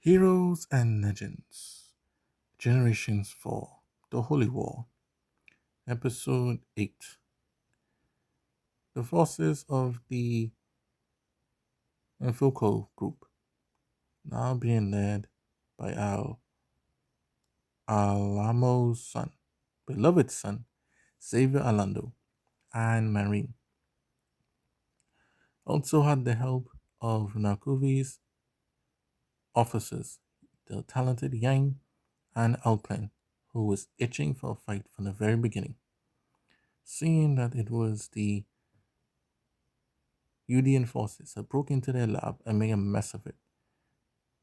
Heroes and Legends Generations for the Holy War, Episode 8. The forces of the Infoco group, now being led by Alamo's son, beloved son, Xavier Alando, and Marine, also had the help of Nakuvi's officers, the talented Yang and Alclan, who was itching for a fight from the very beginning. Seeing that it was the Udian forces had broke into their lab and made a mess of it,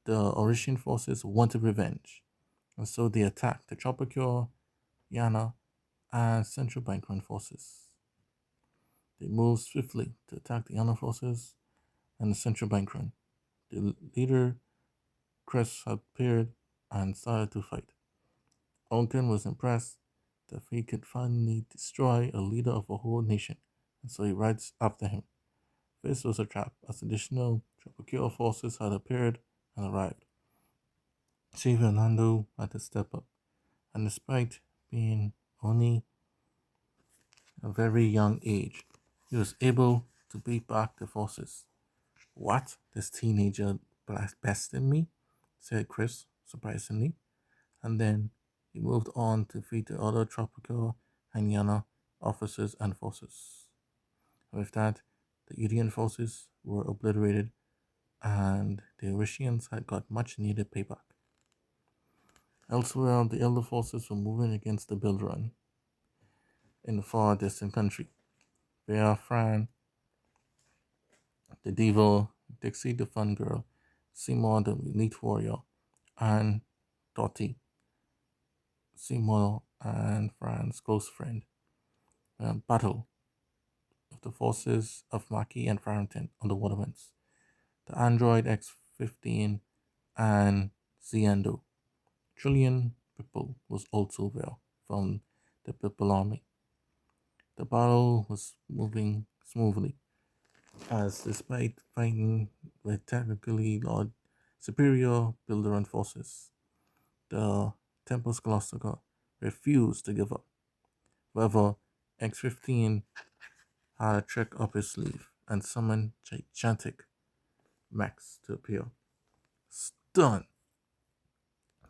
the Orisonnian forces wanted revenge, and so they attacked the Tropical, Yana, and Central Bankrun forces. They moved swiftly to attack the Yana forces and the Central Bankrun. The leader, Chris, had appeared and started to fight. Onken was impressed that he could finally destroy a leader of a whole nation, and so he rides after him. This was a trap, as additional Tropical forces had appeared and arrived. Chief Fernando had to step up, and despite being only a very young age, he was able to beat back the forces. What? This teenager bested me? Said Chris, surprisingly. And then he moved on to defeat the other Tropical and Yana officers and forces. With that, the Udian forces were obliterated, and the Orisonnians had got much needed payback. Elsewhere, the Elder forces were moving against the Bilderon in the far distant country. Where Fran, the Devo, Dixie the Fun Girl, Seymour the Elite Warrior, and Dottie, Seymour and Fran's close friend, battle with the forces of Maki and Farrington on the Waterwinds, the Android X-15, and Ziando. Trillion people was also there from the People Army. The battle was moving smoothly, as despite fighting with technically superior Builderon forces, the Temple Scholastica refused to give up. However, X-15 had a trick up his sleeve and summoned gigantic mechs to appear. Stunned,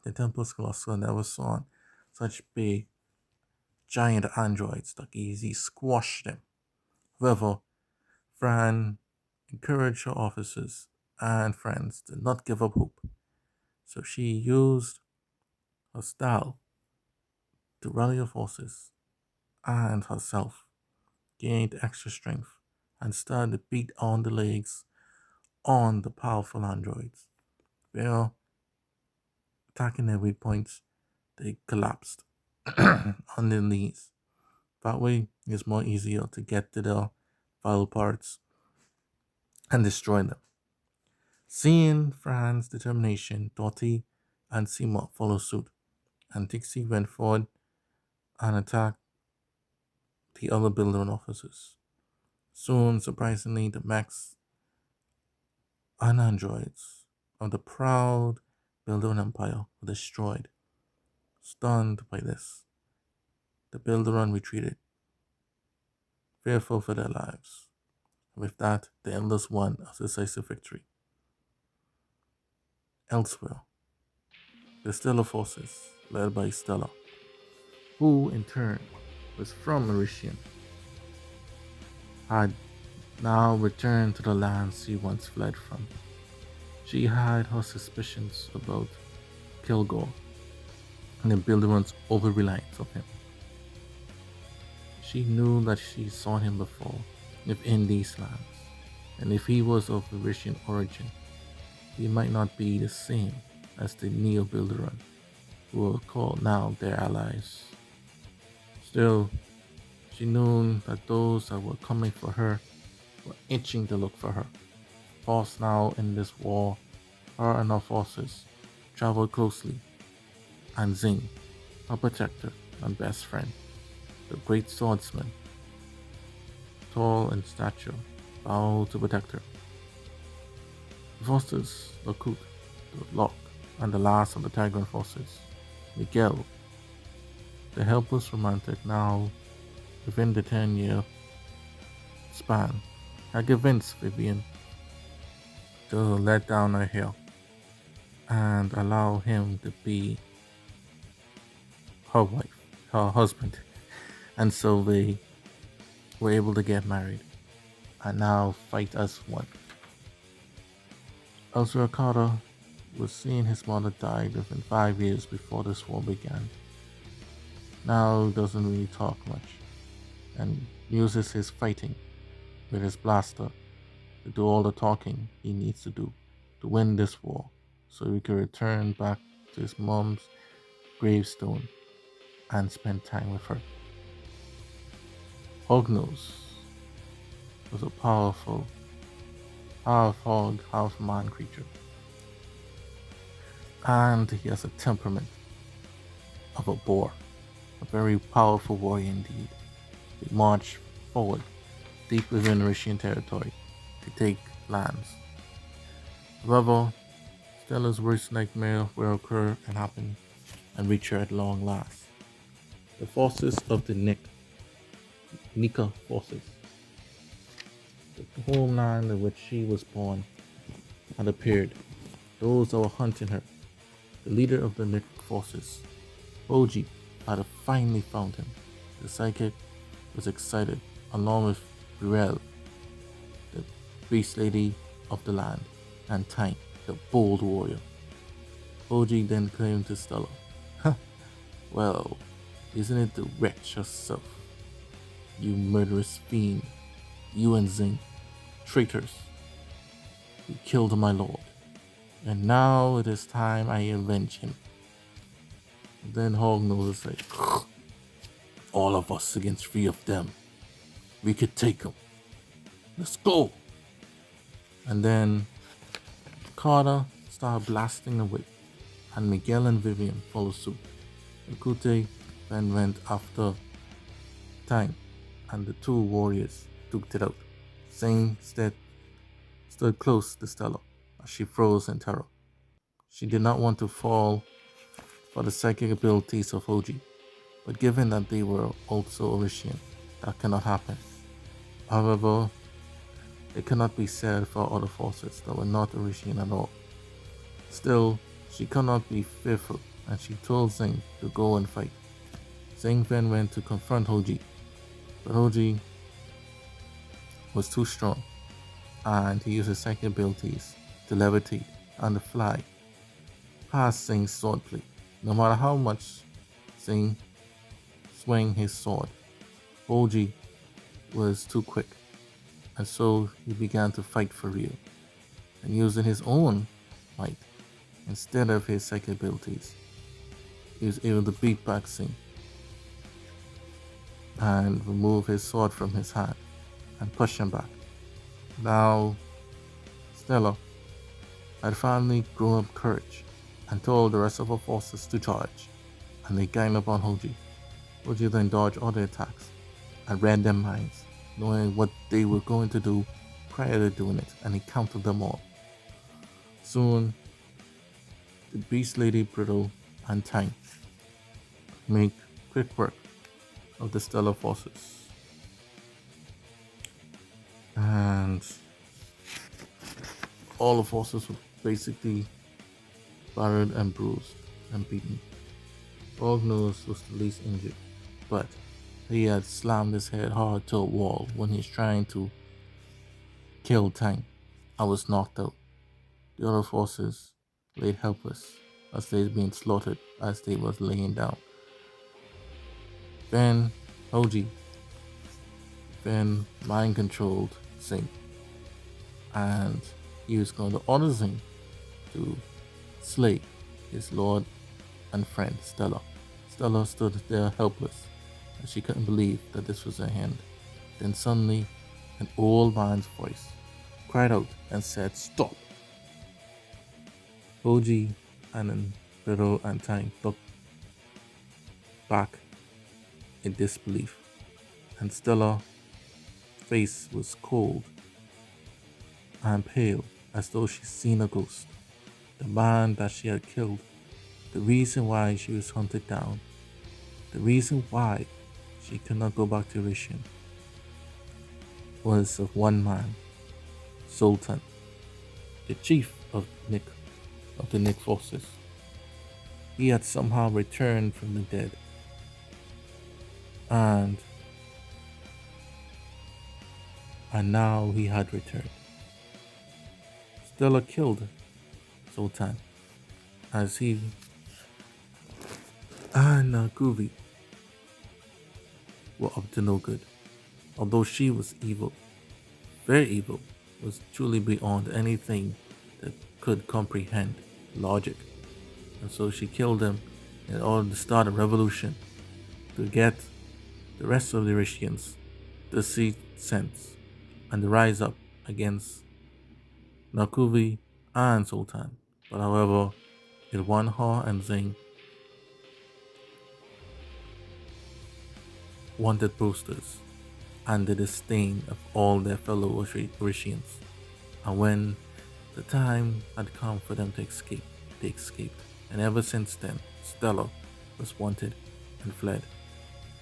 the Temple Scholastica never saw such big, giant androids that easily squashed them. However, Fran encouraged her officers and friends to not give up hope, so she used her style to rally her forces and herself, gained extra strength, and started to beat on the legs on the powerful androids. Where attacking their weak points, they collapsed on their knees. That way, it's more easier to get to the vital parts and destroy them. Seeing Fran's determination, Dottie and Seymour followed suit, and Dixie went forward and attacked the other Builderon officers. Soon, surprisingly, the mechs and androids of the proud Builderon Empire were destroyed. Stunned by this, the Builderon retreated, fearful for their lives. With that, the Elders won a decisive victory. Elsewhere, the Stella Forces, led by Stella, who in turn was from Mauritian, had now returned to the lands she once fled from. She had her suspicions about Kilgore and the Builderon's over-reliance of him. She knew that she saw him before within these lands, and if he was of Mauritian origin, he might not be the same as the Neo-Builderon, who were called now their allies. Still, she knew that those that were coming for her were itching to look for her. Forced now in this war, her and her forces traveled closely, and Zing, her protector and best friend, the great swordsman, tall in stature, bowed to protect her. The forces, the Coot, the Lock, and the last of the Tiger forces, Miguel, the helpless romantic now within the 10-year span, had convinced Vivian to let down her hair and allow him to be her wife, her husband. And so they were able to get married and now fight as one. Ezra Carter was seeing his mother die within 5 years before this war began. Now doesn't really talk much and uses his fighting with his blaster to do all the talking he needs to do to win this war so he can return back to his mom's gravestone and spend time with her. Hognose was a powerful, half hog, half man creature, and he has a temperament of a boar, a very powerful warrior indeed. He marched forward deep within Rishian territory to take lands. However, Stella's worst nightmare will occur and happen and reach her at long last. The forces of the Nika forces, the homeland in which she was born, had appeared. Those that were hunting her, the leader of the Nika forces, Oji, had finally found him. The psychic was excited, along with Burel, the beast lady of the land, and Tank, the bold warrior. Oji then claimed to Stella, "Well, isn't it the wretch herself? You murderous fiend, you and Zing, traitors. You killed my lord, and now it is time I avenge him." Then Hognose was like, "All of us against 3 of them. We could take them. Let's go." And then Carter started blasting away, and Miguel and Vivian followed suit. Ikute then went after Tang, and the two warriors duked it out. Zing stood close to Stella as she froze in terror. She did not want to fall for the psychic abilities of Oji, but given that they were also Orishian, that cannot happen. However, it cannot be said for other forces that were not Orishian at all. Still, she cannot be fearful, and she told Zing to go and fight. Zing then went to confront Hoji, but Hoji was too strong, and he used his psychic abilities to levitate and to fly past Zing's swordplay. No matter how much Zing swung his sword, Hoji was too quick, and so he began to fight for real, and using his own might instead of his psychic abilities. He was able to beat back Zing and remove his sword from his hand and push him back. Now, Stella had finally grown up courage and told the rest of her forces to charge, and they ganged up on Hoji. Hoji then dodged all their attacks and read their minds, knowing what they were going to do prior to doing it, and he counted them all. Soon, the Beast Lady, Brittle, and Tank make quick work of the Stella Forces. And all the forces were basically battered and bruised and beaten. Hognose was the least injured, but he had slammed his head hard to a wall when he was trying to kill Tank. I was knocked out. The other forces laid helpless as they had been slaughtered as they was laying down. Then Hoji mind controlled Zing, and he was going to order Zing to slay his lord and friend Stella. Stella stood there helpless, and she couldn't believe that this was her end. Then suddenly, an old man's voice cried out and said, "Stop!" Hoji and then Brittle and Tang looked back in disbelief, and Stella's face was cold and pale as though she'd seen a ghost. the man that she had killed, the reason why she was hunted down, the reason why she could not go back to Rishian was of one man, Zotan, the chief of the Nick forces. He had somehow returned from the dead, and now he had returned. Stella killed Zotan as he and Guvi were up to no good. Although she was evil, very evil, was truly beyond anything that could comprehend logic. And so she killed him in order to start a revolution to get the rest of the Orisonnians to see sense and to rise up against Nakuvi and Sultan. But however, it won her and Zing wanted boosters and the disdain of all their fellow Orisonnians. And when the time had come for them to escape, they escaped. And ever since then, Stella was wanted and fled,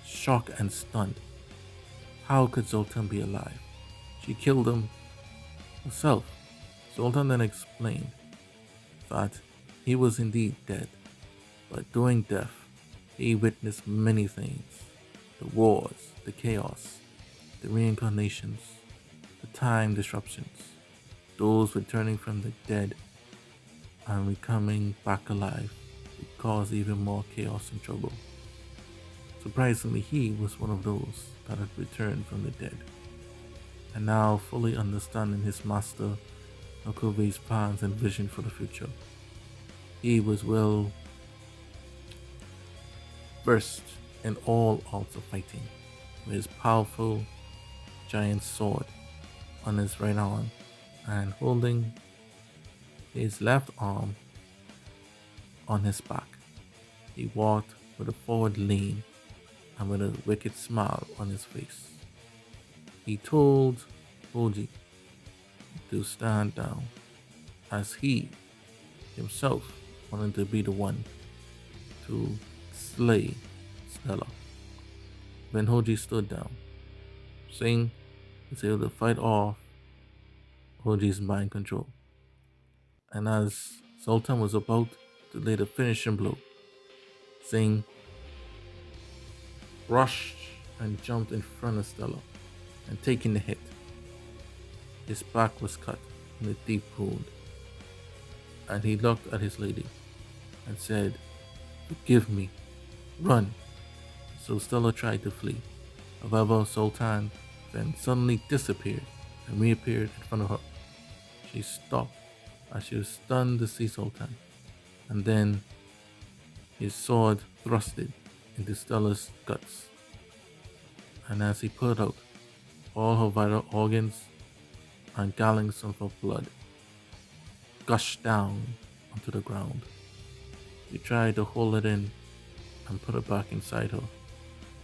shocked and stunned. How could Zoltan be alive? She killed him herself. Zoltan then explained that he was indeed dead, but during death, he witnessed many things: the wars, the chaos, the reincarnations, the time disruptions, those returning from the dead and becoming back alive would cause even more chaos and trouble. Surprisingly, he was one of those that had returned from the dead, and now fully understanding his master Nakuvi's plans and vision for the future. He was well versed in all arts of fighting, with his powerful giant sword on his right arm and holding his left arm on his back. He walked with a forward lean and with a wicked smile on his face. He told Hoji to stand down, as he himself wanted to be the one to slay Stella. When Hoji stood down, Singh was able to fight off Hoji's mind control. And as Sultan was about to lay the finishing blow, Singh rushed and jumped in front of Stella and taking the hit. His back was cut in a deep wound, and he looked at his lady and said, "Forgive me, run." So Stella tried to flee. However, Sultan then suddenly disappeared and reappeared in front of her. She stopped as she was stunned to see Sultan, and then his sword thrusted into Stella's guts. And as he pulled out, all her vital organs and gallons of her blood gushed down onto the ground. He tried to hold it in and put it back inside her,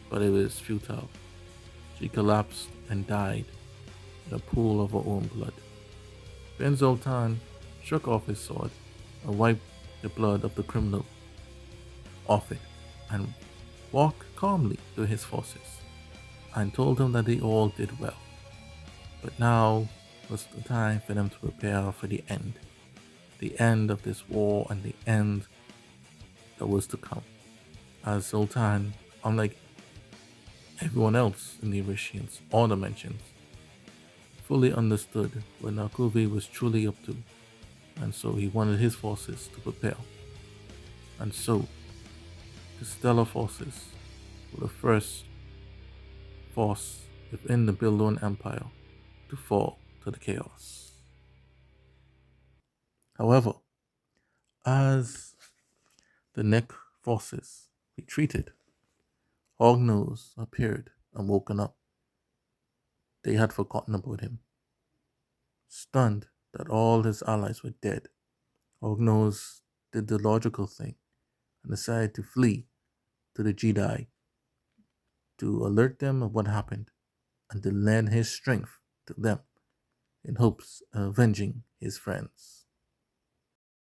but it was futile. She collapsed and died in a pool of her own blood. Ben Zoltan shook off his sword and wiped the blood of the criminal off it and walked calmly to his forces and told them that they all did well. But now was the time for them to prepare for the end of this war and the end that was to come. As Sultan, unlike everyone else in the Orisonnians or dimensions, fully understood what Nakuvi was truly up to, and so he wanted his forces to prepare. And so, the Stella Forces were the first force within the Bildon Empire to fall to the chaos. However, as the Nick forces retreated, Hognose appeared and woken up. They had forgotten about him. Stunned that all his allies were dead, Hognose did the logical thing and decided to flee to the Jedi to alert them of what happened and to lend his strength to them in hopes of avenging his friends.